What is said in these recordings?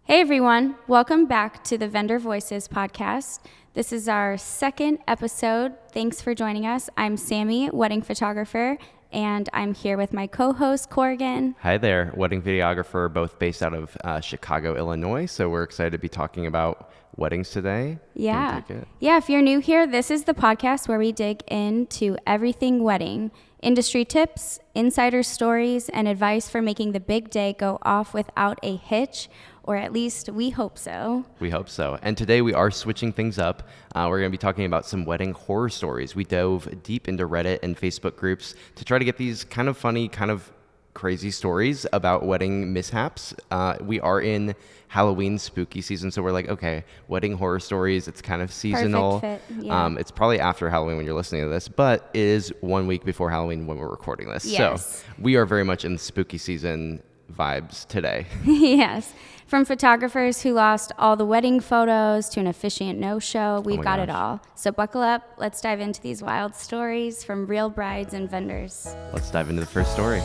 Hey everyone, welcome back to the Vendor Voices podcast. This is our second episode. Thanks for joining us. I'm Sammi, wedding photographer, and I'm here with my co-host, Korrigan. Hi there, wedding videographer, both based out of Chicago, Illinois. So we're excited to be talking about weddings today. Yeah. If you're new here, this is the podcast where we dig into everything wedding. Industry tips, insider stories, and advice for making the big day go off without a hitch, or at least we hope so. We hope so. And today we are switching things up. We're going to be talking about some wedding horror stories. We dove deep into Reddit and Facebook groups to try to get these kind of funny, kind of crazy stories about wedding mishaps. We are in Halloween spooky season, so we're like, okay, wedding horror stories, it's kind of seasonal. Perfect fit, yeah. It's probably after Halloween when you're listening to this, but it is 1 week before Halloween when we're recording this. Yes. So we are very much in spooky season vibes today. Yes. From photographers who lost all the wedding photos to an officiant no-show, we've got it all. So buckle up. Let's dive into these wild stories from real brides and vendors. Let's dive into the first story.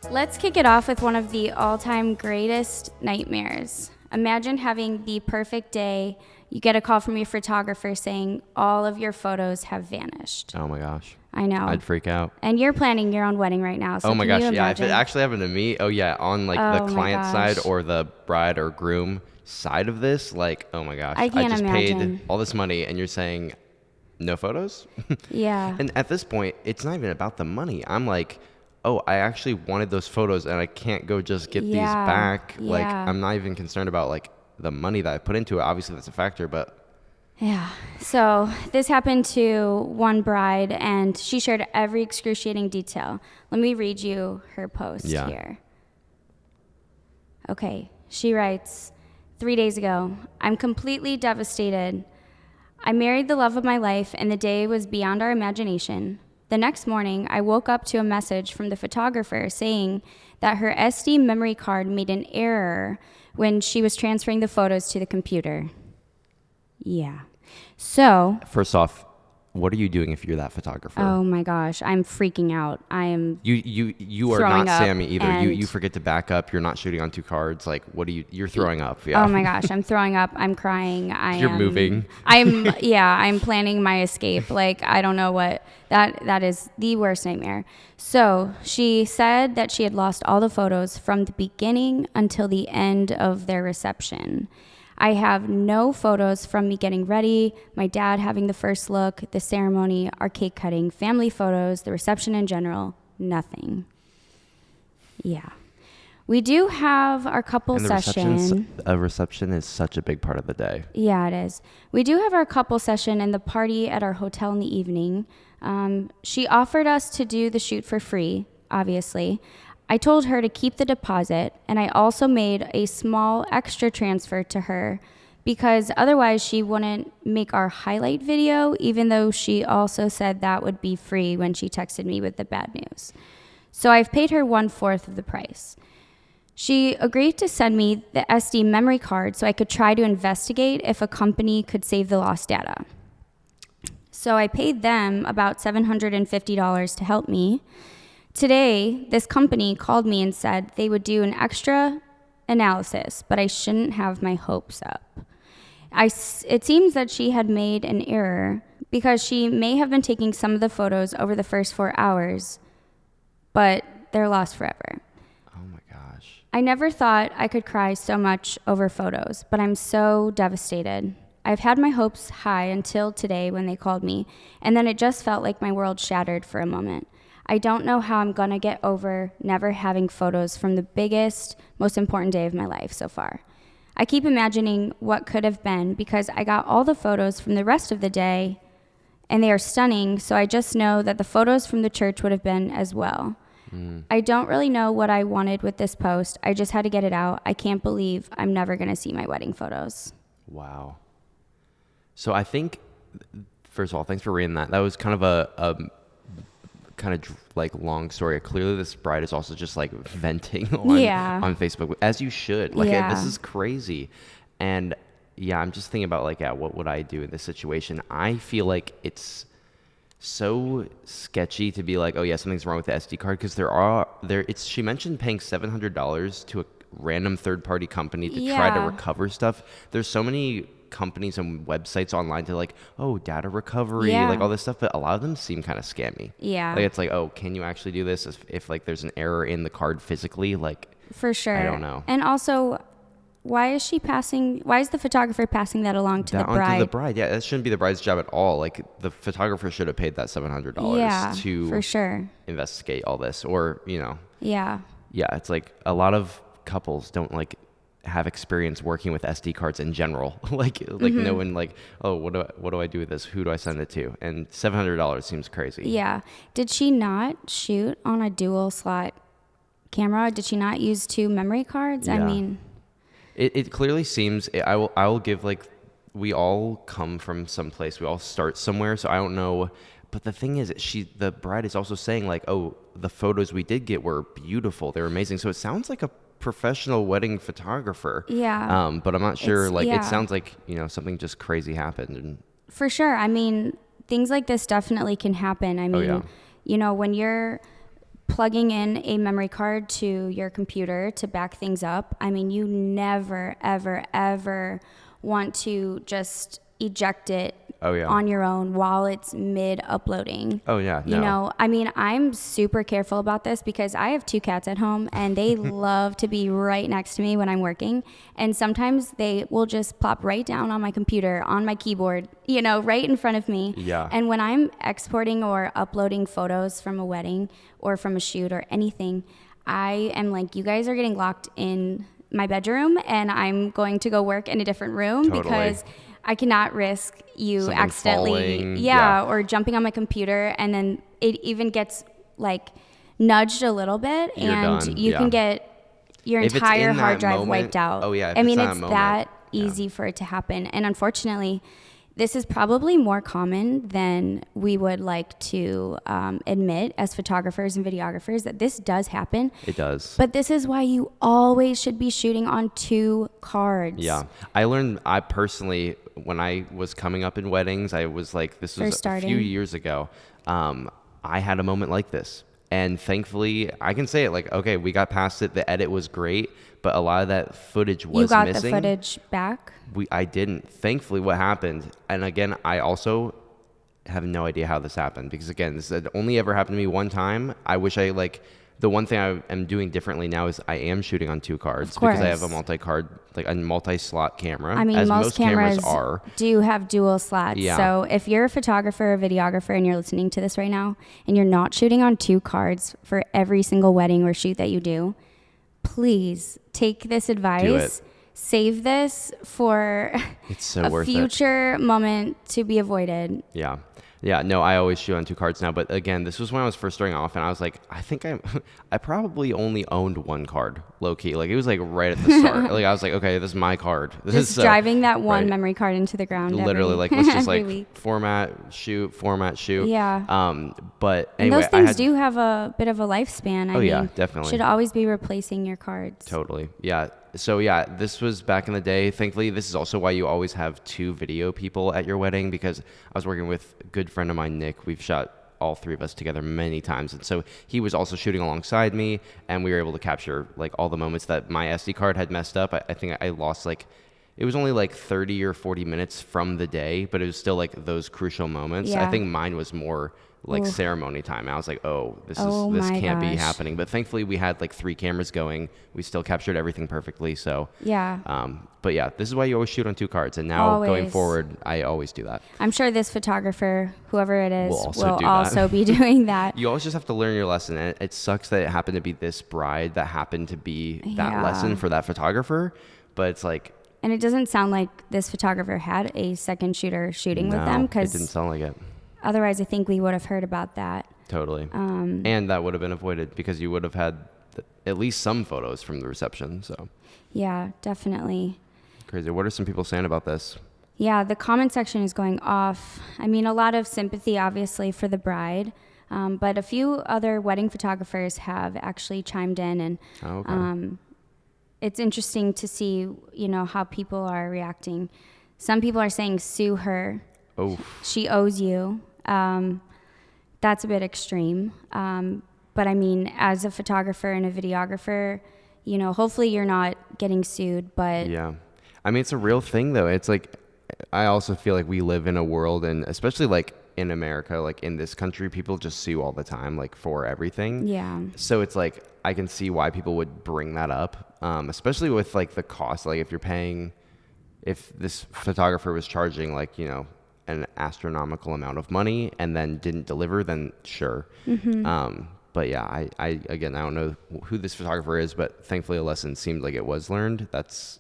Let's kick it off with one of the all-time greatest nightmares. Imagine having the perfect day. You get a call from your photographer saying all of your photos have vanished. Oh my gosh. I know. I'd freak out. And you're planning your own wedding right now. So oh my gosh. Yeah. If imagine? it actually happened to me, on the client side or the bride or groom side of this, like, oh my gosh. I can't just imagine. paid all this money and you're saying no photos? Yeah. And at this point, it's not even about the money. I'm like, oh, I actually wanted those photos and I can't go just get these back. Yeah. Like, I'm not even concerned about like the money that I put into it. Obviously that's a factor, but yeah. So this happened to one bride and she shared every excruciating detail. Let me read you her post here. Okay. She writes, 3 days ago, I'm completely devastated. I married the love of my life and the day was beyond our imagination. The next morning, I woke up to a message from the photographer saying that her SD memory card made an error when she was transferring the photos to the computer. Yeah. So, first off, what are you doing if you're that photographer? Oh my gosh, I'm freaking out. I am. You are not Sammi either. You forget to back up. You're not shooting on two cards. Like, what are you? You're throwing up. Yeah. Oh my gosh, I'm throwing up. I'm crying. You're moving. I'm planning my escape. Like, I don't know what that is the worst nightmare. So she said that she had lost all the photos from the beginning until the end of their reception. I have no photos from me getting ready, my dad having the first look, the ceremony, our cake cutting, family photos, the reception in general, nothing. Yeah. We do have our couple session. A reception is such a big part of the day. Yeah, it is. We do have our couple session and the party at our hotel in the evening. She offered us to do the shoot for free, obviously. I told her to keep the deposit, and I also made a small extra transfer to her because otherwise she wouldn't make our highlight video, even though she also said that would be free when she texted me with the bad news. So I've paid her 1/4 of the price. She agreed to send me the SD memory card so I could try to investigate if a company could save the lost data. So I paid them about $750 to help me. Today, this company called me and said they would do an extra analysis, but I shouldn't have my hopes up. It seems that she had made an error because she may have been taking some of the photos over the first 4 hours, but they're lost forever. Oh my gosh. I never thought I could cry so much over photos, but I'm so devastated. I've had my hopes high until today when they called me, and then it just felt like my world shattered for a moment. I don't know how I'm going to get over never having photos from the biggest, most important day of my life so far. I keep imagining what could have been because I got all the photos from the rest of the day and they are stunning, so I just know that the photos from the church would have been as well. I don't really know what I wanted with this post. I just had to get it out. I can't believe I'm never going to see my wedding photos. Wow. So I think, first of all, thanks for reading that. That was kind of a long story. Clearly this bride is also just like venting on Facebook, as you should. This is crazy. And I'm just thinking about what would I do in this situation? I feel like it's so sketchy to be like, oh yeah, something's wrong with the SD card, because she mentioned paying $700 to a random third-party company to try to Yeah. recover stuff. There's so many companies and websites online to like, oh, data recovery, Yeah. like all this stuff, but a lot of them seem kind of scammy. Yeah. Like it's like, oh, can you actually do this if like there's an error in the card physically? Like, For sure. I don't know. And also, why is the photographer passing that along to the that onto bride? the bride. Yeah, that shouldn't be the bride's job at all. Like the photographer should have paid that $700 Yeah, to for sure. investigate all this, or Yeah. yeah, it's like a lot of couples don't like have experience working with SD cards in general. like knowing like, oh, what do I do with this? Who do I send it to? And $700 seems crazy. Yeah. Did she not shoot on a dual slot camera? Did she not use 2 memory cards? I Yeah. mean, It clearly seems, I will give like, we all come from someplace, we all start somewhere, so I don't know. But the thing is, the bride is also saying like, oh, the photos we did get were beautiful, they were amazing. So it sounds like a professional wedding photographer. Yeah. But I'm not sure. Like yeah. it sounds like something just crazy happened. And For sure. I mean, things like this definitely can happen. I mean, yeah. When you're plugging in a memory card to your computer to back things up, I mean, you never, ever, ever want to just eject it on your own while it's mid-uploading. Oh, yeah. No. I mean, I'm super careful about this because I have 2 cats at home and they love to be right next to me when I'm working. And sometimes they will just plop right down on my computer, on my keyboard, right in front of me. Yeah. And when I'm exporting or uploading photos from a wedding or from a shoot or anything, I am like, you guys are getting locked in my bedroom and I'm going to go work in a different room because I cannot risk you Someone accidentally, falling. or jumping on my computer, and then it even gets like nudged a little bit, You're and done. you can get your entire hard drive moment, wiped out. Oh yeah, I mean, it's it's that easy for it to happen, and unfortunately, this is probably more common than we would like to admit as photographers and videographers, that this does happen. It does. But this is why you always should be shooting on 2 cards. Yeah. I personally, when I was coming up in weddings, I was like, this was a few years ago. I had a moment like this. And thankfully, I can say it like, okay, we got past it. The edit was great, but a lot of that footage was missing. You got the footage back? I didn't. Thankfully, what happened, and again, I also have no idea how this happened, because again, this had only ever happened to me one time. I wish the one thing I am doing differently now is I am shooting on 2 cards because I have a a multi-slot camera. I mean, as most cameras are. do have dual slots. Yeah. So if you're a photographer or videographer and you're listening to this right now and you're not shooting on 2 cards for every single wedding or shoot that you do, please take this advice. Do it. Save this for It's so a worth future moment to be avoided. Yeah. Yeah, no, I always shoot on 2 cards now. But again, this was when I was first starting off, and I was like, I think I probably only owned 1 card, low key. Like it was like right at the start. Like I was like, okay, this is my card. Just driving that one memory card into the ground. Literally, like let's just like week. format, shoot. Yeah. But And anyway, those things do have a bit of a lifespan. I mean, yeah, definitely. Should always be replacing your cards. Totally. Yeah. So yeah, this was back in the day. Thankfully, this is also why you always have 2 video people at your wedding, because I was working with a good friend of mine, Nick. We've shot all 3 of us together many times, and so he was also shooting alongside me, and we were able to capture like all the moments that my SD card had messed up. I think I lost it was only like 30 or 40 minutes from the day, but it was still like those crucial moments. Yeah. I think mine was more like ceremony time. I was like, this can't be happening. But thankfully we had like 3 cameras going. We still captured everything perfectly. So yeah. But yeah, this is why you always shoot on 2 cards. And now going forward, I always do that. I'm sure this photographer, whoever it is, will also be doing that. You always just have to learn your lesson. And it sucks that it happened to be this bride that happened to be that lesson for that photographer. But it's like, and it doesn't sound like this photographer had a second shooter shooting with them, because it didn't sound like it. Otherwise, I think we would have heard about that. Totally. And that would have been avoided because you would have had at least some photos from the reception. So yeah, definitely. Crazy. What are some people saying about this? Yeah, the comment section is going off. I mean, a lot of sympathy, obviously, for the bride. But a few other wedding photographers have actually chimed in, and it's interesting to see, how people are reacting. Some people are saying, sue her. Oh. She owes you. that's a bit extreme. But I mean, as a photographer and a videographer, you know, hopefully you're not getting sued, but Yeah. I mean, it's a real thing though. It's like, I also feel like we live in a world, and especially like in America, like in this country, people just sue all the time, like for everything. yeah. So it's like, I can see why people would bring that up, especially with like the cost. Like if this photographer was charging like, you know, an astronomical amount of money and then didn't deliver, then sure. But yeah, I again, I don't know who this photographer is, but thankfully a lesson seemed like it was learned. That's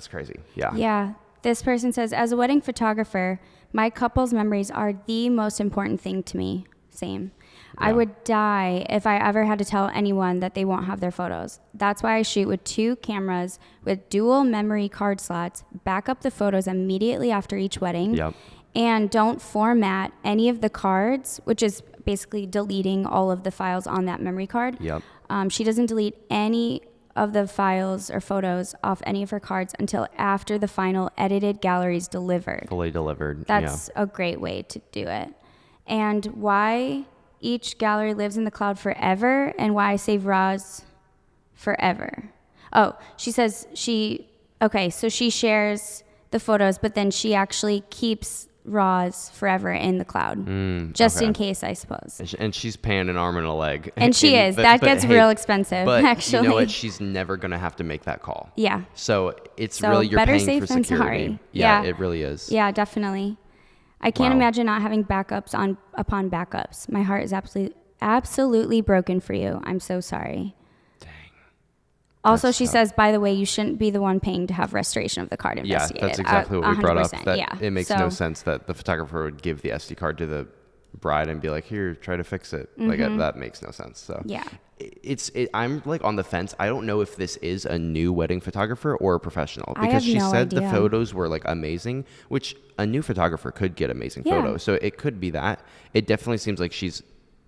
crazy. Yeah. Yeah. This person says, as a wedding photographer, my couple's memories are the most important thing to me. Same. I Yeah. would die if I ever had to tell anyone that they won't have their photos. That's why I shoot with 2 cameras with dual memory card slots, back up the photos immediately after each wedding, Yep. and don't format any of the cards, which is basically deleting all of the files on that memory card. Yep. She doesn't delete any of the files or photos off any of her cards until after the final edited gallery is delivered. Fully delivered. That's a great way to do it. And why each gallery lives in the cloud forever, and why I save RAWs forever. Oh, she says so she shares the photos, but then she actually keeps RAWs forever in the cloud, just in case, I suppose. And she's paying an arm and a leg. And she is. That gets real expensive, but actually. you know what? She's never going to have to make that call. Yeah. So it's So really, you're better paying safe for than security. sorry. Yeah, Yeah. it really is. Yeah, definitely. I can't Wow. imagine not having backups upon backups. My heart is absolutely broken for you. I'm so sorry. Dang. Also, That's she tough. says, by the way, you shouldn't be the one paying to have restoration of the card Yeah, investigated. that's exactly what we brought up. 100%, That yeah. it makes So- no sense that the photographer would give the SD card to the bride and be like, "Here, try to fix it." Like that makes no sense. So Yeah. I'm like on the fence. I don't know if this is a new wedding photographer or a professional, I because have she no said the idea. photos were like amazing, which a new photographer could get amazing Yeah. photos. So it could be that. It definitely seems like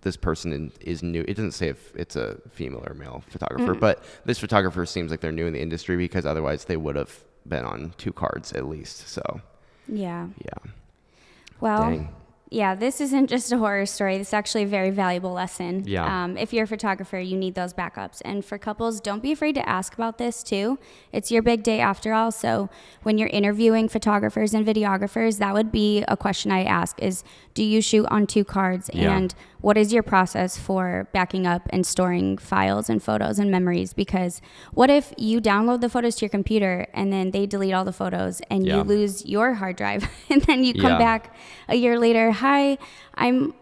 this person is new. It doesn't say if it's a female or male photographer, but this photographer seems like they're new in the industry, because otherwise they would have been on 2 cards at least. So Yeah. yeah. Well, Dang. yeah, this isn't just a horror story. This is actually a very valuable lesson. Yeah. If you're a photographer, you need those backups. And for couples, don't be afraid to ask about this too. It's your big day after all. So when you're interviewing photographers and videographers, that would be a question I ask is, do you shoot on 2 cards? Yeah. And what is your process for backing up and storing files and photos and memories? Because what if you download the photos to your computer and then they delete all the photos and Yeah. you lose your hard drive and then you come Yeah. back a year later, hi, I'm,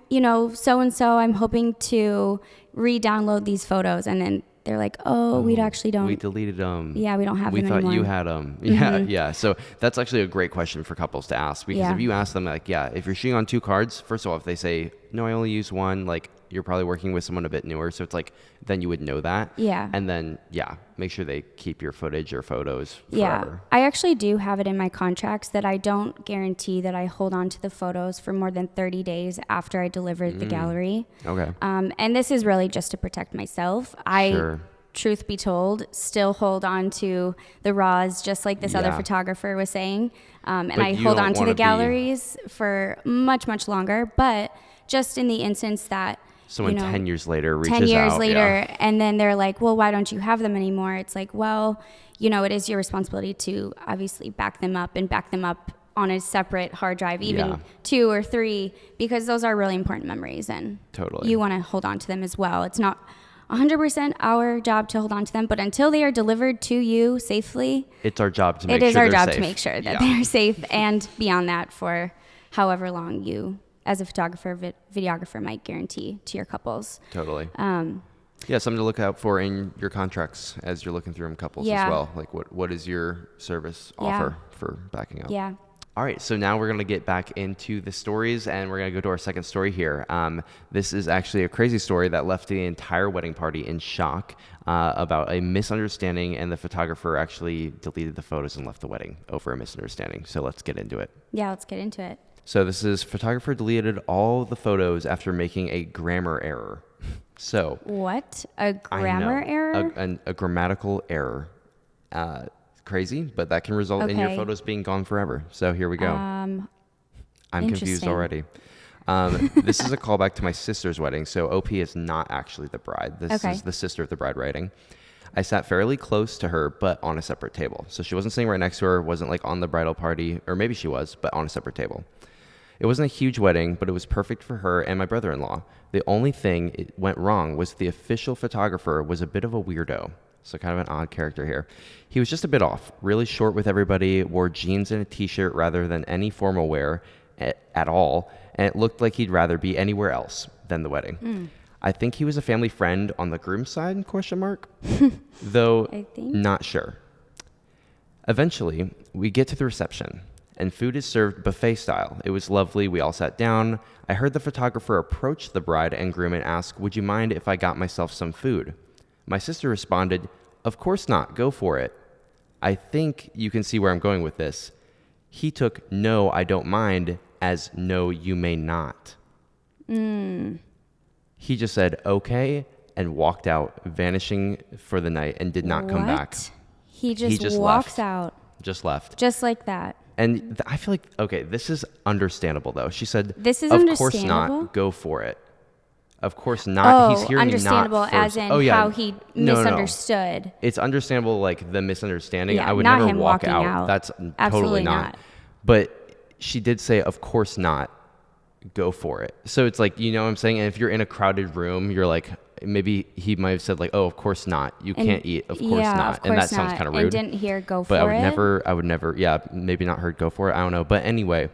so-and-so, I'm hoping to re-download these photos. And then they're like, oh, we actually don't. We deleted them. Yeah, we don't have We them thought anymore. you had them. Yeah, yeah. So that's actually a great question for couples to ask, because Yeah. if you ask them, like, yeah, if you're shooting on 2 cards, first of all, if they say, no, I only use 1, like, you're probably working with someone a bit newer. So it's like, then you would know that. Yeah. And then, yeah, make sure they keep your footage or photos Yeah, forever. I actually do have it in my contracts that I don't guarantee that I hold on to the photos for more than 30 days after I deliver the gallery. Okay. And this is really just to protect myself. Sure. Truth be told, still hold on to the RAWs, just like this other Yeah. photographer was saying. And But I you hold don't on to wanna the be- galleries for much, much longer. But just in the instance that Someone 10 years later reaches 10 years out, later, yeah. and then they're like, well, why don't you have them anymore? It's like, well, it is your responsibility to obviously back them up on a separate hard drive, even Yeah. 2 or 3, because those are really important memories, and Totally. you want to hold on to them as well. It's not 100% our job to hold on to them, but until they are delivered to you safely, It's our job to make it sure is our they're job safe. to make sure that Yeah. they're safe, and beyond that, for however long you, as a photographer, videographer, might guarantee to your couples. Totally. Yeah, something to look out for in your contracts as you're looking through them, couples Yeah. as well. Like, what is your service offer for backing up? Yeah. All right, so now we're going to get back into the stories, and we're going to go to our second story here. This is actually a crazy story that left the entire wedding party in shock about a misunderstanding, and the photographer actually deleted the photos and left the wedding over a misunderstanding. So let's get into it. Yeah, let's get into it. So this is photographer deleted all the photos after making a grammar error. So What? A I grammar know, error? a grammatical error. Crazy, but that can result in your Okay. photos being gone forever. So here we go. I'm confused interesting. already. This is a callback to my sister's wedding. So OP is not actually the bride. This is the sister of the bride writing. I sat fairly close to her, but on a separate table. So she wasn't sitting right next to her, wasn't like on the bridal party, or maybe she was, but on a separate table. It wasn't a huge wedding, but it was perfect for her and my brother-in-law. The only thing it went wrong was the official photographer was a bit of a weirdo. So kind of an odd character here. He was just a bit off, really short with everybody, wore jeans and a t-shirt rather than any formal wear at all, and it looked like he'd rather be anywhere else than the wedding. I think he was a family friend on the groom's side, ? Though not sure. Eventually, we get to the reception, and food is served buffet style. It was lovely. We all sat down. I heard the photographer approach the bride and groom and ask, "Would you mind if I got myself some food?" My sister responded, "Of course not. Go for it." I think you can see where I'm going with this. He took "no, I don't mind" as "no, you may not." He just said, "Okay," and walked out, vanishing for the night and did not come back. He just walks out. Just left. Just like that. And I feel like, okay, this is understandable, though. She said, "This is of understandable? course not, go for it." Of course not. He's hearing understandable not as first. in how he misunderstood. No. It's understandable, like the misunderstanding. Yeah, I would not never him walk walking out. That's Absolutely totally not. But she did say, "Of course not, go for it." So it's like, you know what I'm saying? And if you're in a crowded room, you're like, maybe he might have said like, "Oh, of course not. You can't eat. Of course not." And that sounds kind of rude. And didn't hear "go for it." But I would never, yeah, maybe not heard "go for it." I don't know. But anyway,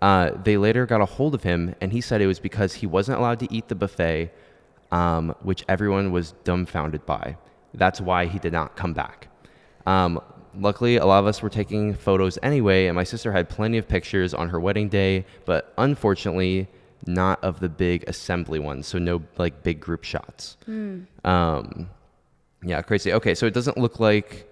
they later got a hold of him, and he said it was because he wasn't allowed to eat the buffet, which everyone was dumbfounded by. That's why he did not come back. Luckily, a lot of us were taking photos anyway, and my sister had plenty of pictures on her wedding day, but unfortunately, not of the big assembly ones, so no like big group shots. Yeah, crazy. Okay, so it doesn't look like,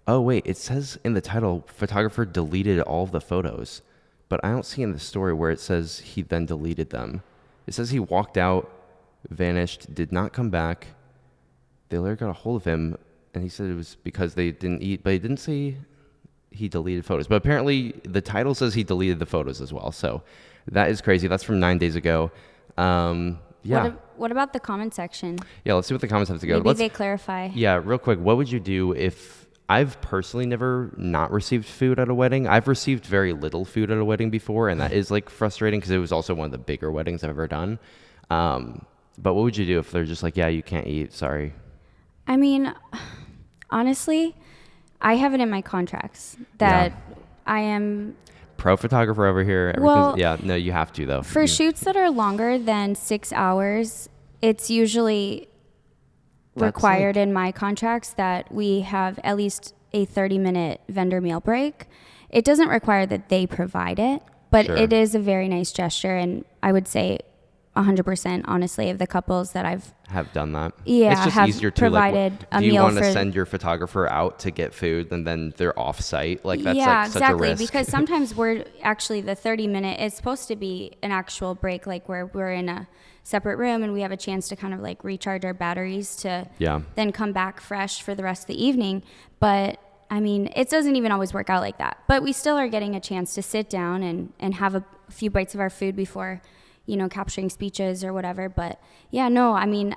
oh wait, it says in the title, photographer deleted all of the photos, but I don't see in the story where it says he then deleted them. It says he walked out, vanished, did not come back. They later got a hold of him, and he said it was because they didn't eat, but he didn't say he deleted photos. But apparently the title says he deleted the photos as well. So that is crazy. That's from 9 days ago. Yeah. What about the comment section? Yeah, let's see what the comments have to go. Maybe they clarify. Yeah, real quick. What would you do if... I've personally never not received food at a wedding. I've received very little food at a wedding before, and that is like frustrating because it was also one of the bigger weddings I've ever done. But what would you do if they're just like, "Yeah, you can't eat, sorry"? I mean, honestly, I have it in my contracts that I am... Pro photographer over here. No, you have to though. For shoots that are longer than 6 hours, it's usually required in my contracts that we have at least a 30-minute vendor meal break. It doesn't require that they provide it, but it is a very nice gesture, and I would say 100% honestly of the couples that have done that. Yeah, it's just have easier to provided like, a do you meal want to for, send your photographer out to get food and then they're off site? Like that's yeah, like such exactly, a risk. because sometimes we're actually the 30-minute is supposed to be an actual break, like where we're in a separate room and we have a chance to kind of like recharge our batteries to then come back fresh for the rest of the evening. But I mean, it doesn't even always work out like that. But we still are getting a chance to sit down and have a few bites of our food before, you know, capturing speeches or whatever. But yeah, no, I mean,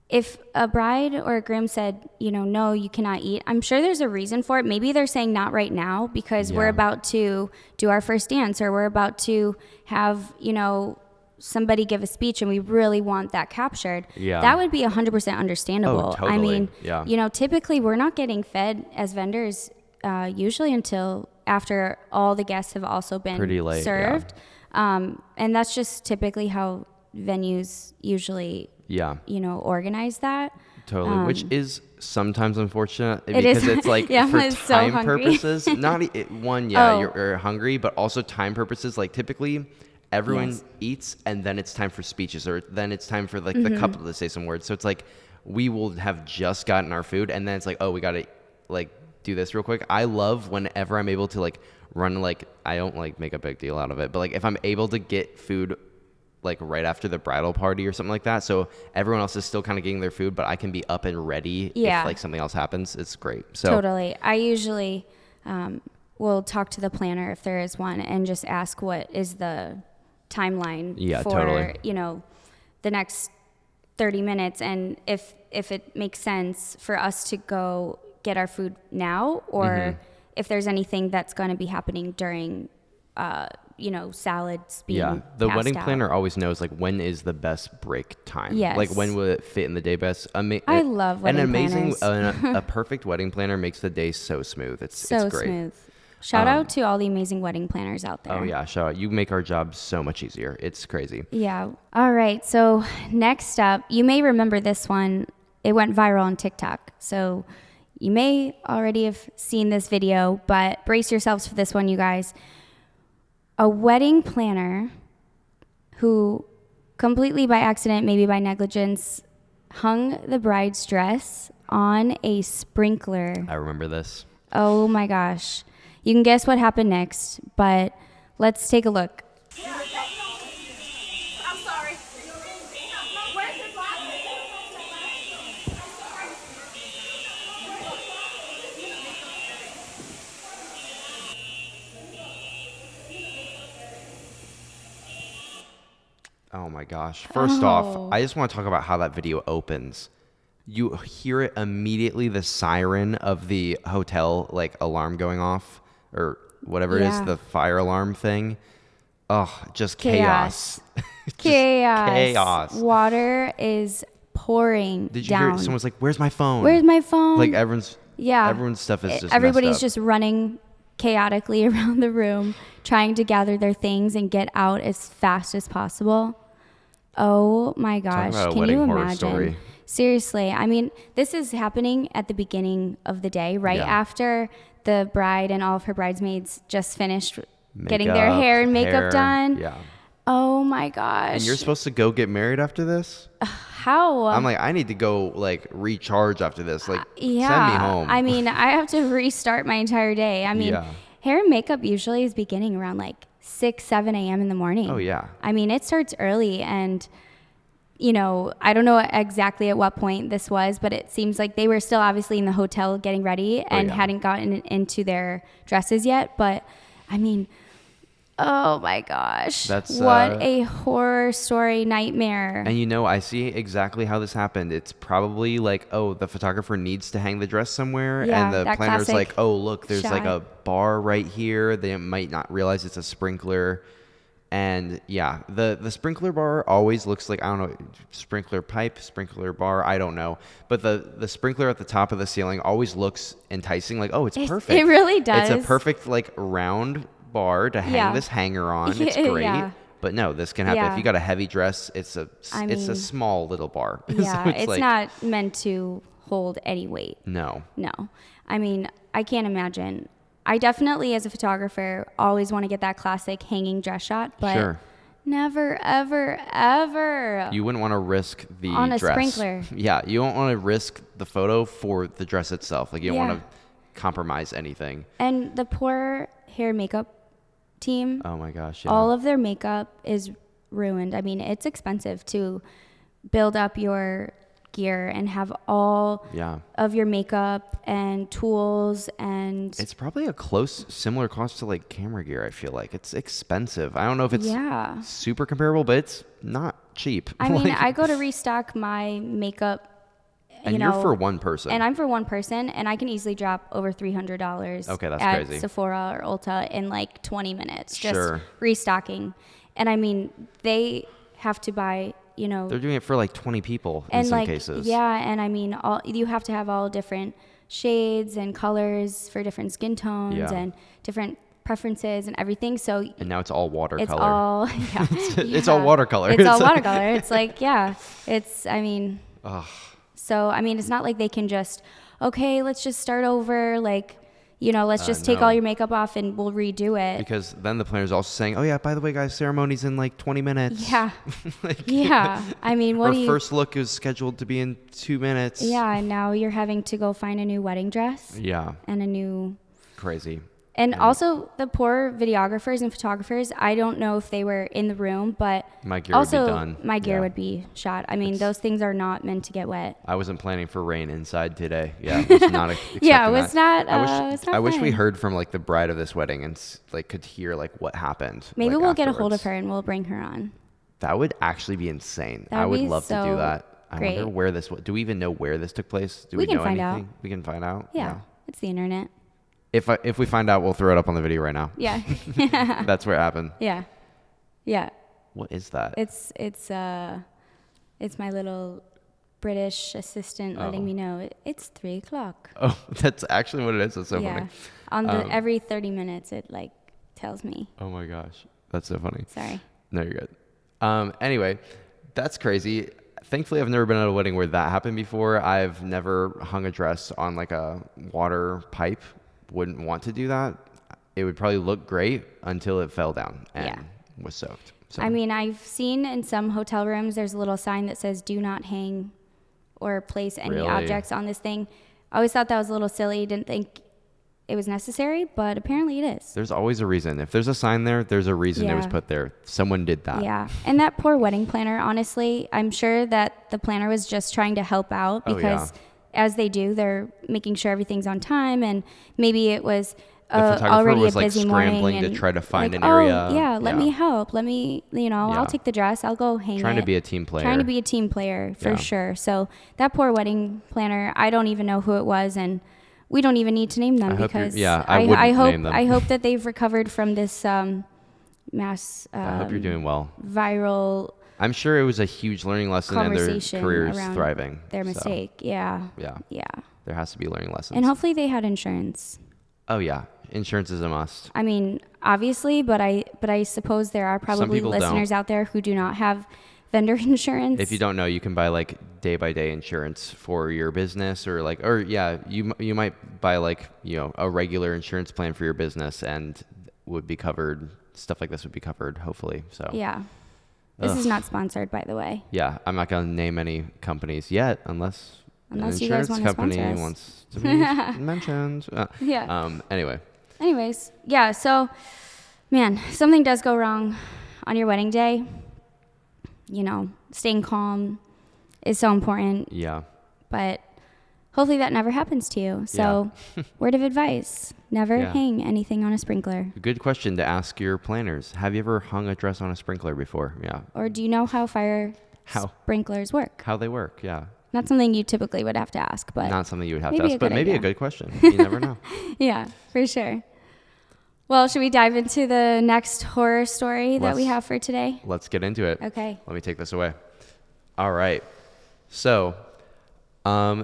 if a bride or a groom said, you know, "No, you cannot eat," I'm sure there's a reason for it. Maybe they're saying not right now because we're about to do our first dance, or we're about to have, you know, somebody give a speech and we really want that captured. Yeah. That would be 100% understandable. Oh, totally. I mean, you know, typically we're not getting fed as vendors usually until after all the guests have also been pretty late, served. And that's just typically how venues usually, you know, organize that. Totally, which is sometimes unfortunate because it's like for time purposes, you're hungry, but also time purposes. Like typically everyone eats and then it's time for speeches, or then it's time for like the couple to say some words. So it's like we will have just gotten our food and then it's like, oh, we got to like do this real quick. I love whenever I'm able to like run, like I don't like make a big deal out of it, but like if I'm able to get food like right after the bridal party or something like that, so everyone else is still kind of getting their food, but I can be up and ready if like something else happens. It's great. So totally. I usually will talk to the planner if there is one and just ask what is the timeline Yeah, for, totally. you know, the next 30 minutes. And if it makes sense for us to go get our food now, or if there's anything that's going to be happening during, you know, salads being The passed wedding out. planner always knows like when is the best break time. Yes. Like when will it fit in the day best? I love wedding planners. A perfect wedding planner makes the day so smooth. It's great. Smooth. Shout out to all the amazing wedding planners out there. Oh yeah, shout out. You make our job so much easier. It's crazy. Yeah. All right. So next up, you may remember this one. It went viral on TikTok. So you may already have seen this video, but brace yourselves for this one, you guys. A wedding planner who completely by accident, maybe by negligence, hung the bride's dress on a sprinkler. I remember this. Oh my gosh. You can guess what happened next, but let's take a look. I'm sorry. Where's your bottle? Oh my gosh. First off, I just want to talk about how that video opens. You hear it immediately, the siren of the hotel like alarm going off or whatever it is, Yeah. the fire alarm thing. Oh, just chaos. Just chaos. Water is pouring Did you down. hear someone's like, "Where's my phone?" Where's my phone? Like everyone's stuff is just everybody's messed up. just running chaotically around the room trying to gather their things and get out as fast as possible. Oh my gosh. about a Can wedding you horror imagine? story. Seriously. I mean, this is happening at the beginning of the day, right Yeah. after the bride and all of her bridesmaids just finished getting their Makeup, hair and makeup hair, done. Yeah. Oh my gosh. And you're supposed to go get married after this? How? I'm like, I need to go like recharge after this. Like, Yeah. send me home. I mean, I have to restart my entire day. I mean, Yeah. hair and makeup usually is beginning around like 6, 7 a.m. in the morning. Oh, yeah. I mean, it starts early, and, you know, I don't know exactly at what point this was, but it seems like they were still obviously in the hotel getting ready and yeah. hadn't gotten into their dresses yet. But, I mean, oh my gosh. That's, what a horror story nightmare. And you know, I see exactly how this happened. It's probably like, oh, the photographer needs to hang the dress somewhere. Yeah, and the that planner's classic like, oh, look, there's like shot. a bar right here. They might not realize it's a sprinkler. And yeah, the sprinkler bar always looks like, I don't know, sprinkler pipe, sprinkler bar, I don't know. But the sprinkler at the top of the ceiling always looks enticing. Like, oh, it's perfect. It really does. It's a perfect like round bar to hang Yeah. this hanger on. It's great. Yeah. But no, this can happen. Yeah. If you got a heavy dress, it's a mean, small little bar. Yeah, So it's like, not meant to hold any weight. No. No. I mean, I can't imagine. I definitely, as a photographer, always want to get that classic hanging dress shot, but Sure. never, ever, ever You wouldn't want to risk the on a dress. sprinkler. Yeah, you don't want to risk the photo for the dress itself. Like you don't Yeah. want to compromise anything. And the poor hair and makeup team, Oh my gosh. Yeah. all of their makeup is ruined. I mean, it's expensive to build up your gear and have all Yeah. of your makeup and tools, and It's probably a similar cost to like camera gear. I feel like it's expensive. I don't know if it's yeah. super comparable, but it's not cheap. I mean, Like, I go to restock my makeup, and you you're know, for one person. and I'm for one person, and I can easily drop over $300 Okay, that's at crazy. Sephora or Ulta in like 20 minutes, just Sure. restocking. And I mean, they have to buy, you know, They're doing it for like 20 people in and some like, cases. yeah, and I mean, you have to have all different shades and colors for different skin tones Yeah. and different preferences and everything. So And now it's all watercolor. it's all, yeah, It's all watercolor. It's all It's like- watercolor. It's like, yeah, it's, I mean, Ugh. so, I mean, it's not like they can just, okay, let's just start over. Like, you know, let's just take no. all your makeup off and we'll redo it. Because then the planner's also saying, oh yeah, by the way, guys, ceremony's in like 20 minutes. Yeah. Like, Yeah. I mean, what Our do you, first look is scheduled to be in 2 minutes. yeah, and now you're having to go find a new wedding dress Yeah. and a new, Crazy. And also the poor videographers and photographers, I don't know if they were in the room, but My gear also would be done. my gear Yeah. would be shot. I mean, those things are not meant to get wet. I wasn't planning for rain inside today. Yeah, was not expecting Yeah, it was that. not. It was not I wish we fun. heard from like the bride of this wedding and like could hear like what happened. Maybe like, we'll get a hold of afterwards. her and we'll bring her on. That would actually be insane. That I would would be love to do so that. I wonder great. where this. Do we even know where this took place? Do We we can know find out. anything? We can find out. Yeah, it's the internet. If we find out, we'll throw it up on the video right now. Yeah. That's where it happened. Yeah. Yeah. What is that? It's my little British assistant letting me know it's 3:00. Oh, that's actually what it is. That's so Yeah. funny. On the every 30 minutes, it like tells me. Oh my gosh, that's so funny. Sorry. No, you're good. Anyway, that's crazy. Thankfully, I've never been at a wedding where that happened before. I've never hung a dress on like a water pipe. Wouldn't want to do that. It would probably look great until it fell down and was soaked. So I mean, I've seen in some hotel rooms, there's a little sign that says "Do not hang or place any Really? objects on this thing." I always thought that was a little silly. Didn't think it was necessary, but apparently it is. there's always a reason. If there's a sign there, there's a reason it was Yeah. put there. Someone did that. Yeah. And that poor wedding planner, honestly, I'm sure that the planner was just trying to help out Oh, because as they do, they're making sure everything's on time. And maybe it was photographer already was, a like, busy morning. scrambling to and try to find like, an area. Oh, yeah, let Yeah. me help. Let me, Yeah. I'll take the dress. I'll go hang Trying it. to be a team player. Trying to be a team player for Yeah. sure. So that poor wedding planner, I don't even know who it was. And we don't even need to name them I hope you're- because yeah, I wouldn't hope name them. I hope that they've recovered from this mass I hope you're doing well. viral I'm sure it was a huge learning lesson and their conversation careers around thriving. their So, mistake. Yeah. yeah, Yeah. there has to be learning lessons. And hopefully they had insurance. Oh yeah, insurance is a must. I mean, obviously, but I suppose there are probably people listeners out there who do not have vendor insurance. If you don't know, you can buy like day by day insurance for your business you might buy like, a regular insurance plan for your business and would be covered. Stuff like this would be covered, hopefully. So Yeah. This is not sponsored, by the way. yeah, I'm not going to name any companies yet unless an Unless you guys insurance want to company sponsor us. wants to be mentioned. Yeah. Anyway, Anyways, yeah, so, man, something does go wrong on your wedding day. Staying calm is so important, yeah. but hopefully that never happens to you. So, word of advice, never Yeah. hang anything on a sprinkler. Good question to ask your planners. Have you ever hung a dress on a sprinkler before? Yeah. Or do you know how fire How? sprinklers work? How they work, yeah. Not something you typically would have to ask, but Not something you would have maybe to a ask, but good maybe a idea. good question. You never know. yeah, for sure. Well, should we dive into the next horror story that we Let's- have for today? Let's get into it. Okay. Let me take this away. All right. So,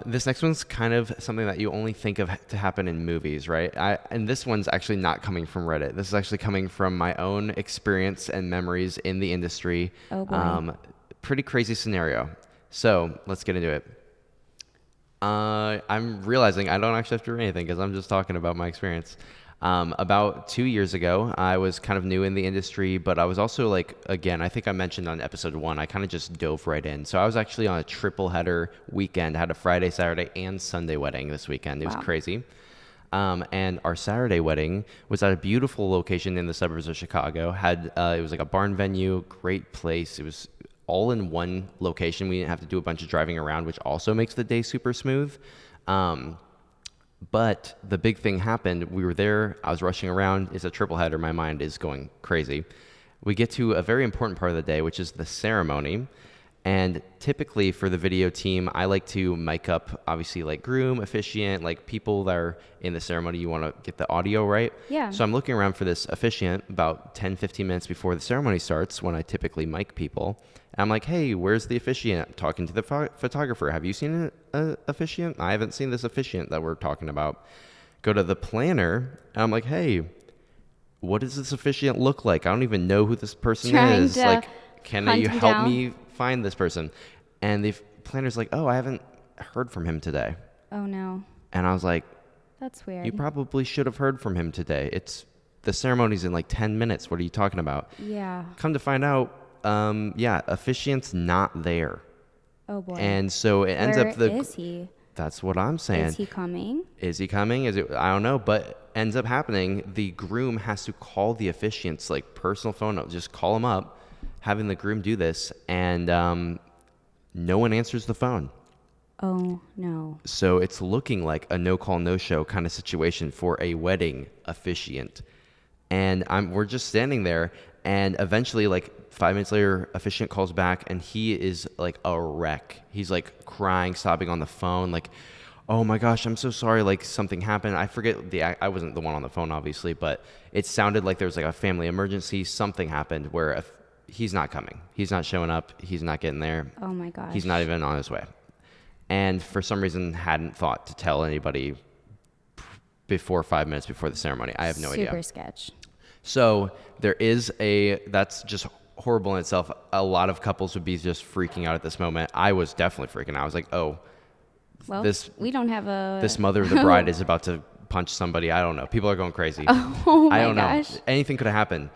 this next one's kind of something that you only think of to happen in movies, right? And this one's actually not coming from Reddit. This is actually coming from my own experience and memories in the industry. Oh, boy. Pretty crazy scenario. So, let's get into it. I'm realizing I don't actually have to read anything because I'm just talking about my experience. About 2 years ago, I was kind of new in the industry, but I was also again, I think I mentioned on episode 1, I kind of just dove right in. So I was actually on a triple header weekend. I had a Friday, Saturday, and Sunday wedding this weekend. It was crazy. And our Saturday wedding was at a beautiful location in the suburbs of Chicago. It was like a barn venue, great place. It was all in one location. We didn't have to do a bunch of driving around, which also makes the day super smooth. But the big thing happened. We were there. I was rushing around. It's a triple header. My mind is going crazy. We get to a very important part of the day, which is the ceremony. And typically for the video team, I like to mic up, obviously, like groom, officiant, like people that are in the ceremony. You want to get the audio right. Yeah. So I'm looking around for this officiant about 10, 15 minutes before the ceremony starts when I typically mic people. And I'm like, hey, where's the officiant? I'm talking to the photographer. Have you seen an officiant? I haven't seen this officiant that we're talking about. Go to the planner. And I'm like, hey, what does this officiant look like? I don't even know who this person Trying is. to Like, can hunt you him help down. me find this person? And the planner's like, oh, I haven't heard from him today. Oh, no. And I was like, That's weird. you probably should have heard from him today. The ceremony's in like 10 minutes. What are you talking about? Yeah. Come to find out, officiant's not there. Oh, boy. And so it ends Where up is he? That's what I'm saying. Is he coming? Is he coming? Is it? I don't know. But ends up happening. The groom has to call the officiant's like personal phone. Just call him up, having the groom do this, and no one answers the phone. Oh no. So it's looking like a no call, no show kind of situation for a wedding officiant. And we're just standing there, and eventually, like 5 minutes later, officiant calls back, and he is like a wreck. He's like crying, sobbing on the phone, like, "Oh my gosh, I'm so sorry. Like something happened. I forget I wasn't the one on the phone, obviously, but it sounded like there was like a family emergency. Something happened where he's not coming. He's not showing up. He's not getting there. Oh my gosh. He's not even on his way." And for some reason hadn't thought to tell anybody before 5 minutes before the ceremony. I have no idea. Super sketch. So that's just horrible in itself. A lot of couples would be just freaking out at this moment. I was definitely freaking out. I was like, oh, Well, this we don't have a... this mother of the bride is about to punch somebody. I don't know. People are going crazy. Oh my I don't gosh. know. Anything could have happened.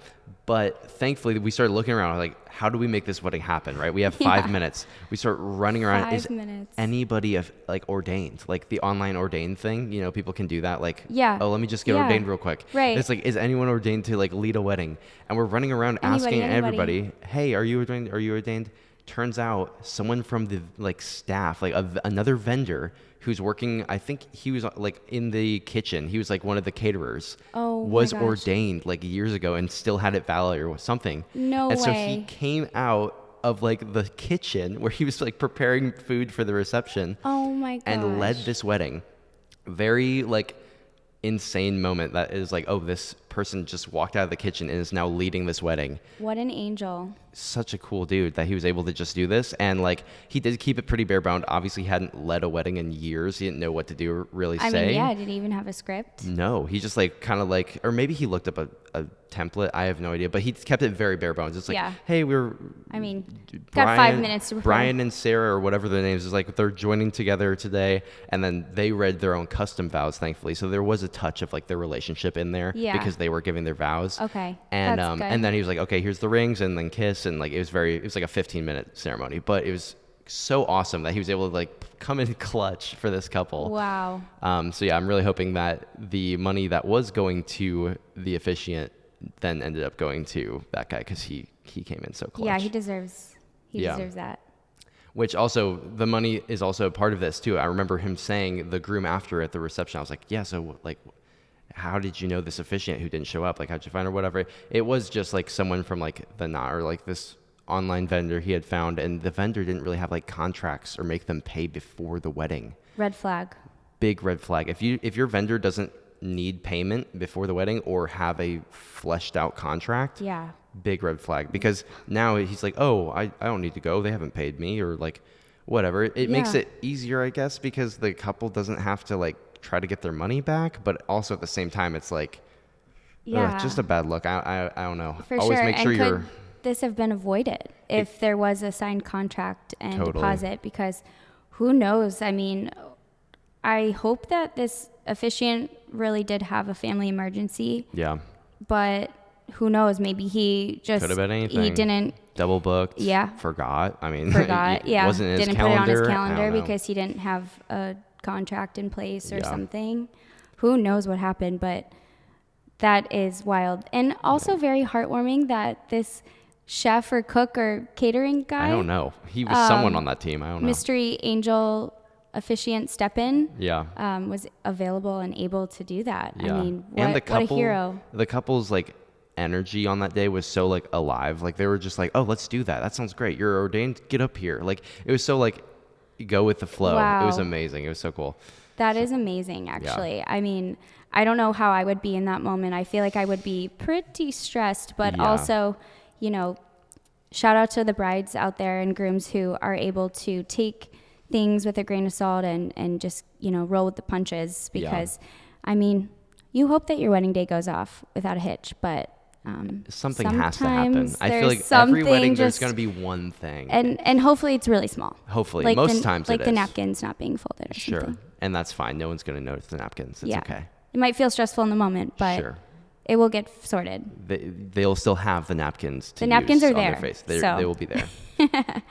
But thankfully, we started looking around like, how do we make this wedding happen, right? We have 5 minutes. We start running around. 5 Is minutes. anybody like ordained? Like the online ordained thing, you know, people can do that. Like, Yeah. oh, let me just get Yeah. ordained real quick. Right. It's like, is anyone ordained to like lead a wedding? And we're running around asking everybody, hey, are you ordained? Are you ordained? Turns out someone from the like staff, like another vendor who's working, I think he was like in the kitchen. He was like one of the caterers. Oh my was gosh. ordained like years ago and still had it valid or something. No and so way. he came out of like the kitchen where he was like preparing food for the reception. Oh my gosh. And led this wedding. Very like insane moment that is like, oh, this person just walked out of the kitchen and is now leading this wedding. What an angel. Such a cool dude that he was able to just do this. And like, he did keep it pretty bare bound. Obviously, he hadn't led a wedding in years. He didn't know what to do or really say. I mean, yeah, did he even have a script? No, he just like kind of like, or maybe he looked up a template. I have no idea, but he kept it very bare bones. It's like, Yeah. hey, we're. I mean, got 5 minutes to prepare. Brian and Sarah, or whatever their names is, like they're joining together today, and then they read their own custom vows, thankfully. So there was a touch of like their relationship in there, Yeah. because they were giving their vows. Okay, And that's good. and then he was like, okay, here's the rings, and then kiss, and like it was like a 15-minute ceremony, but it was so awesome that he was able to like come in clutch for this couple. Wow. So yeah, I'm really hoping that the money that was going to the officiant then ended up going to that guy, because he came in so clutch. Yeah, he deserves Yeah. that. Which also, the money is also a part of this too. I remember him saying, the groom after at the reception, I was like, yeah, so like, how did you know this officiant who didn't show up? Like, how'd you find her, whatever? It was just like someone from like or like this online vendor he had found, and the vendor didn't really have like contracts or make them pay before the wedding. Red flag. Big red flag. If your vendor doesn't need payment before the wedding or have a fleshed out contract, Yeah. big red flag, because now he's like, oh, I don't need to go. They haven't paid me, or like whatever. It makes Yeah. it easier, I guess, because the couple doesn't have to like try to get their money back, but also at the same time, it's like, Yeah. just a bad look. I don't know. For Always sure. make sure and you're. could this have been avoided if there was a signed contract and Totally. deposit? Because who knows? I mean, I hope that this officiant really did have a family emergency, Yeah. but who knows? Maybe he just Could have been anything. he didn't Double booked. Yeah. Forgot. I mean, forgot. it Yeah, wasn't in his didn't calendar. put it on his I calendar don't know. because he didn't have a contract in place or Yeah. something. Who knows what happened? But that is wild, and also very heartwarming that this chef or cook or catering guy, I don't know. He was someone on that team. I don't know. mystery angel officiant step in, Yeah. was available and able to do that. Yeah. I mean, and the couple, what a hero. The couple's like energy on that day was so like alive. Like they were just like, oh, let's do that. That sounds great. You're ordained. Get up here. Like it was so like go with the flow. Wow. It was amazing. It was so cool. That is amazing, actually. I mean, I don't know how I would be in that moment. I feel like I would be pretty stressed, but Yeah. also, you know, shout out to the brides out there and grooms who are able to take things with a grain of salt and just, you know, roll with the punches, because, I mean, you hope that your wedding day goes off without a hitch, but Something has to happen. sometimes I feel there's like every something wedding there's just- going to be one thing. and hopefully it's really small. Hopefully. Like Most the, times like it the is. napkins not being folded or Sure. something. And that's fine. No one's going to notice the napkins. It's Yeah. okay. It might feel stressful in the moment, but Sure. it will get sorted. They'll still have the napkins to The napkins use are on there, their face. so. They will be there.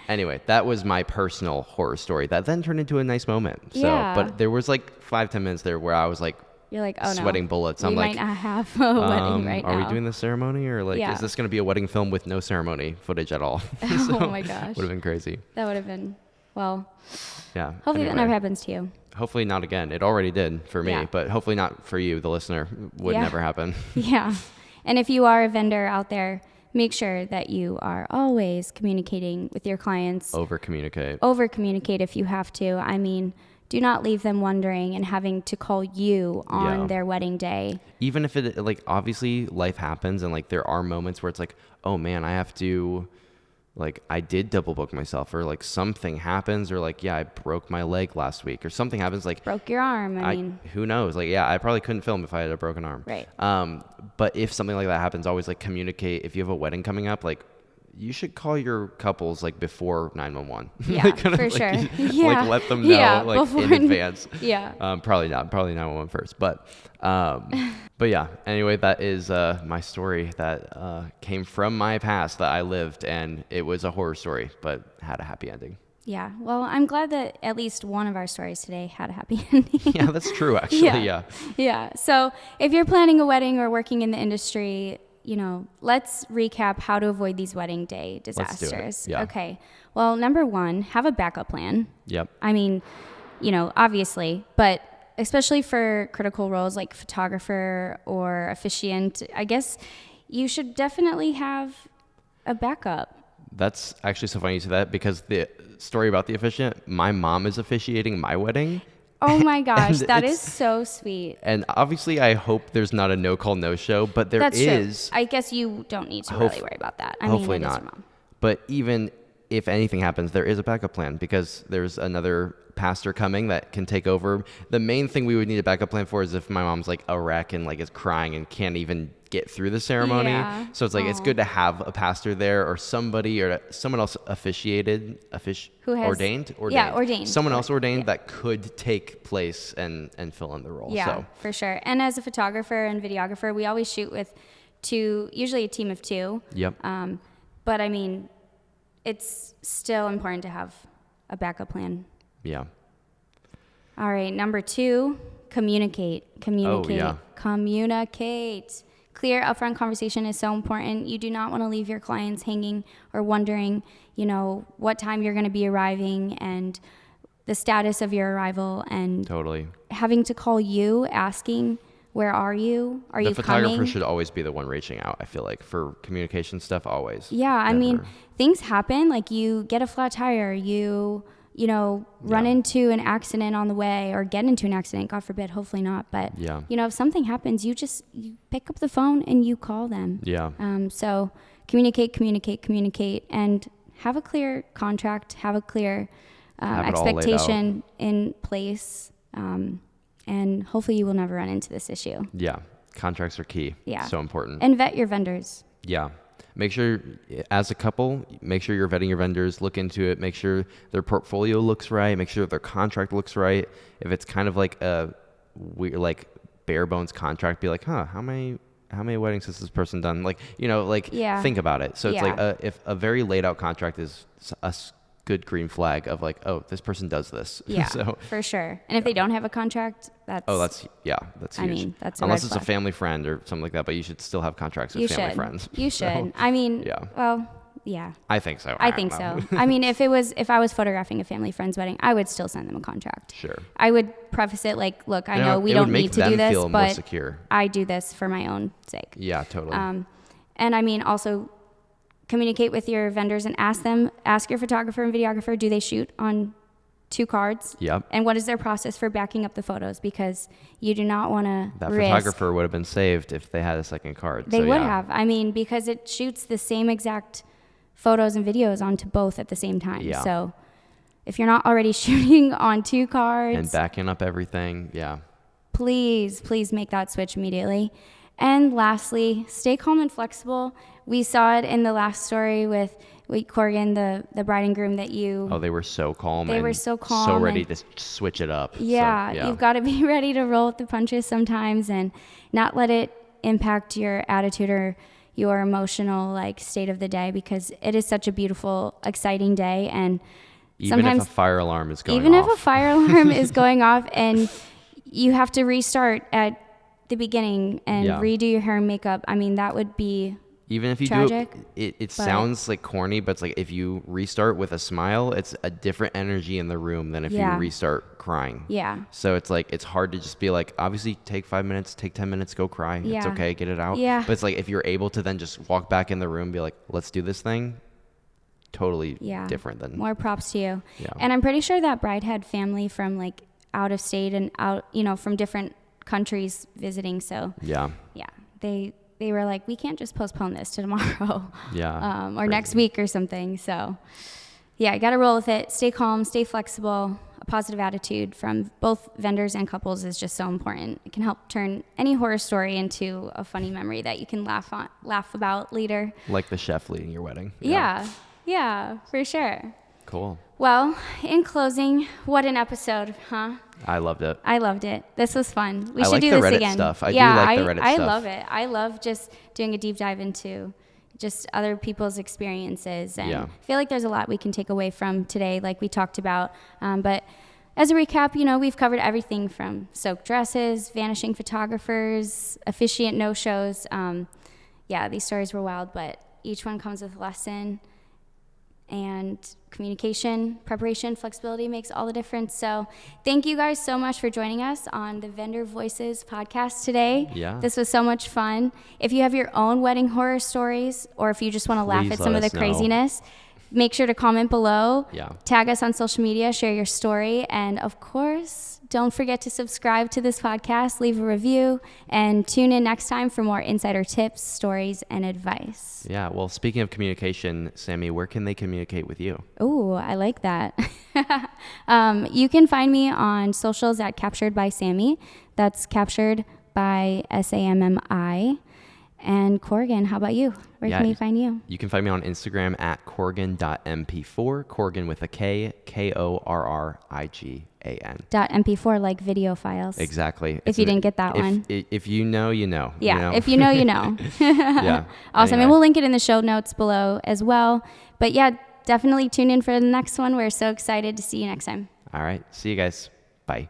Anyway, that was my personal horror story that then turned into a nice moment. So, Yeah. but there was like 5-10 minutes there where I was like, You're like, oh no. sweating bullets. We I'm might like, not have a wedding right are now. we doing the ceremony or like, Yeah. is this going to be a wedding film with no ceremony footage at all? Oh my gosh. Would have been crazy. That would have been, well, Yeah. hopefully that Anyway, never happens to you. hopefully not again. It already did for me, Yeah. but hopefully not for you, the listener. Would Yeah. never happen. Yeah. And if you are a vendor out there, make sure that you are always communicating with your clients. Over communicate. Over communicate if you have to. I mean, do not leave them wondering and having to call you on Yeah. their wedding day. Even if it, like, obviously life happens and like there are moments where it's like, oh man, I have to, like, I did double book myself, or like something happens, or like, yeah, I broke my leg last week, or something happens, like, Broke your arm. I mean, who knows? Like, yeah, I probably couldn't film if I had a broken arm. Right. But if something like that happens, always like communicate. If you have a wedding coming up, like, you should call your couples like before 911. Yeah, Like, kinda, for like, sure. Like, let them know, Yeah, like, before- in advance. Yeah. Probably not. Probably 911 first. But yeah. Anyway, that is my story that came from my past that I lived, and it was a horror story, but had a happy ending. Yeah. Well, I'm glad that at least one of our stories today had a happy ending. Yeah, that's true. Actually, yeah. Yeah. So if you're planning a wedding or working in the industry, you know, let's recap how to avoid these wedding day disasters. Let's do it. Yeah. Okay. Well, number one, have a backup plan. Yep. I mean, you know, obviously, but especially for critical roles like photographer or officiant, I guess you should definitely have a backup. That's actually so funny you say that, because the story about the officiant, my mom is officiating my wedding. Oh my gosh, And that is it's- so sweet. And obviously, I hope there's not a no call, no show, but there That's is. true. I guess you don't need to really worry about that. I Hopefully mean, it is not. your mom. But even if anything happens, there is a backup plan, because there's another pastor coming that can take over. The main thing we would need a backup plan for is if my mom's like a wreck and like is crying and can't even get through the ceremony. Yeah. So it's like, it's good to have a pastor there, or somebody, or someone else officiated, Who has- ordained. Yeah, ordained. Someone else ordained Yeah. that could take place and fill in the role. Yeah, So for sure. And as a photographer and videographer, we always shoot with usually a team of two. yep. But I mean, it's still important to have a backup plan. Yeah. All right, number two, communicate. Communicate. yeah. Communicate. Clear, upfront conversation is so important. You do not want to leave your clients hanging or wondering, you know, what time you're going to be arriving and the status of your arrival, and Totally. having to call you asking, where are you? Are The you photographer coming? should always be the one reaching out, I feel like, for communication stuff, always. Yeah, I mean, Never. things happen. Like you get a flat tire, you know, run Yeah. into an accident on the way, or get into an accident, God forbid, hopefully not. But, Yeah. you know, if something happens, you pick up the phone and you call them. Yeah. So communicate, and have a clear contract, have a clear Have it all laid out. expectation in place. And hopefully you will never run into this issue. Yeah. Contracts are key. Yeah. So important. And vet your vendors. Yeah. Make sure, as a couple, make sure you're vetting your vendors, look into it, make sure their portfolio looks right, make sure their contract looks right. If it's kind of like a weird, like bare bones contract, be like, how many weddings has this person done? Like, you know, like, Yeah. think about it. So it's Yeah. like, if a very laid out contract is good green flag of like, oh, this person does this. Yeah, So, for sure. And if they don't have a contract, that's... that's I huge. mean, that's a Unless red it's a flag. family friend or something like that, but you should still have contracts with You family should. friends. You So, should. I mean, yeah. well, yeah. I think so. I don't think know. so. I mean, if I was photographing a family friend's wedding, I would still send them a contract. Sure. I would preface it like, look, I You know we it would don't make need to them do this, feel more but secure. I do this for my own sake. Yeah, totally. And I mean, also communicate with your vendors and ask your photographer and videographer, do they shoot on 2 cards? Yep. And what is their process for backing up the photos? Because you do not want to That risk. photographer would have been saved if they had a second card. They So, would yeah. have. I mean, because it shoots the same exact photos and videos onto both at the same time. Yeah. So if you're not already shooting on 2 cards, And backing up everything. Yeah. please make that switch immediately. And lastly, stay calm and flexible. We saw it in the last story with Korrigan, the bride and groom, that you... Oh, they were so calm. They and were so calm So ready and- to switch it up. So, Yeah, you've got to be ready to roll with the punches sometimes and not let it impact your attitude or your emotional like state of the day, because it is such a beautiful, exciting day. And Even sometimes if a fire alarm is going even off. if a fire alarm is going off and you have to restart at the beginning and redo your hair and makeup, I mean, that would be Even if you tragic, do it sounds like corny, but it's like if you restart with a smile, it's a different energy in the room than if you restart crying. Yeah. So it's like, it's hard to just be like, obviously take 5 minutes, take 10 minutes, go cry. Yeah. It's okay, get it out. Yeah. But it's like, if you're able to then just walk back in the room and be like, let's do this thing, totally different than. More props to you. Yeah. And I'm pretty sure that bride had family from like out of state and out, from different countries visiting. So Yeah. They were like, we can't just postpone this to tomorrow. Yeah. Or next week or something. So yeah, I got to roll with it. Stay calm, stay flexible. A positive attitude from both vendors and couples is just so important. It can help turn any horror story into a funny memory that you can laugh about later. Like the chef leading your wedding. Yeah, for sure. Cool. Well, in closing, what an episode, huh? I loved it. I loved it. This was fun. We I should like do the this Reddit again. stuff. I do like the Reddit I stuff. love it. I love just doing a deep dive into just other people's experiences. And I feel like there's a lot we can take away from today, like we talked about. But as a recap, we've covered everything from soaked dresses, vanishing photographers, officiant no-shows. These stories were wild, but each one comes with a lesson. And communication, preparation, flexibility makes all the difference. So thank you guys so much for joining us on the Vendor Voices podcast today. Yeah. This was so much fun. If you have your own wedding horror stories, or if you just want to laugh at some of the craziness, make sure to comment below. Yeah. Tag us on social media, share your story. And of course, don't forget to subscribe to this podcast, leave a review, and tune in next time for more insider tips, stories, and advice. Yeah. Well, speaking of communication, Sammi, where can they communicate with you? Oh, I like that. You can find me on socials at Captured by Sammi. That's Captured by Sammi. And Korrigan, how about you? Where can we find you? You can find me on Instagram at Korrigan.mp4, Korrigan with a K, Korrigan. .mp4, like video files. Exactly. If you didn't get that one. If you know, you know. Yeah, if you know, you know. Yeah. Awesome. Anyway. And we'll link it in the show notes below as well. But yeah, definitely tune in for the next one. We're so excited to see you next time. All right. See you guys. Bye.